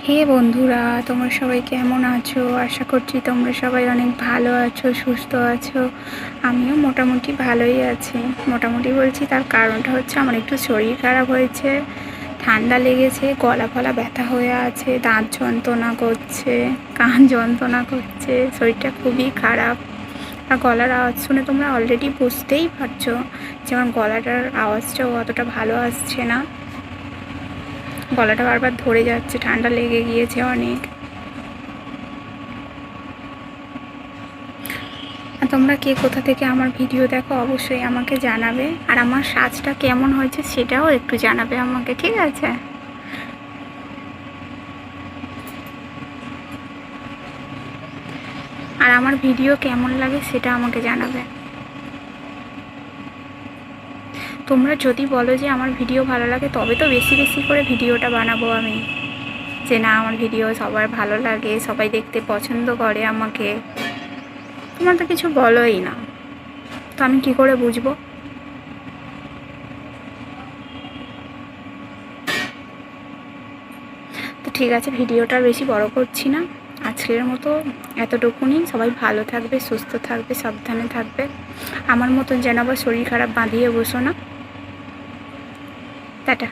হে বন্ধুরা, তোমরা সবাই কেমন আছো? আশা করছি তোমরা সবাই অনেক ভালো আছো, সুস্থ আছো। আমিও মোটামুটি ভালোই আছি। মোটামুটি বলছি তার কারণটা হচ্ছে আমার একটু শরীর খারাপ হয়েছে, ঠান্ডা লেগেছে, গলা ফলা ব্যথা হয়ে আছে, দাঁত যন্ত্রণা করছে, কান যন্ত্রণা করছে, শরীরটা খুবই খারাপ। আর গলার আওয়াজ শুনে তোমরা অলরেডি বুঝতেই পারছো যে আমার গলাটার আওয়াজটাও অতটা ভালো আসছে না। গলাটা বারবার ধরে যাচ্ছে, ঠান্ডা লেগে গিয়েছে অনেক। আর তোমরা কে কোথা থেকে আমার ভিডিও দেখো অবশ্যই আমাকে জানাবে, আর আমার সাজটা কেমন হয়েছে সেটাও একটু জানাবে আমাকে, ঠিক আছে? আর আমার ভিডিও কেমন লাগে সেটা আমাকে জানাবে। তোমরা যদি বলো যে আমার ভিডিও ভালো লাগে তবে তো বেশি বেশি করে ভিডিওটা বানাবো আমি, যে না আমার ভিডিও সবার ভালো লাগে, সবাই দেখতে পছন্দ করে আমাকে। তোমরা তো কিছু বলোই না, তো আমি কি করে বুঝবো? তো ঠিক আছে, ভিডিওটা বেশি বড় করছি না, আজকের মতো এতটুকুনি। সবাই ভালো থাকবে, সুস্থ থাকবে, সাবধানে থাকবে। আমার মতন যেন আবার শরীর খারাপ বাঁধিয়ে বসো না। টাটা।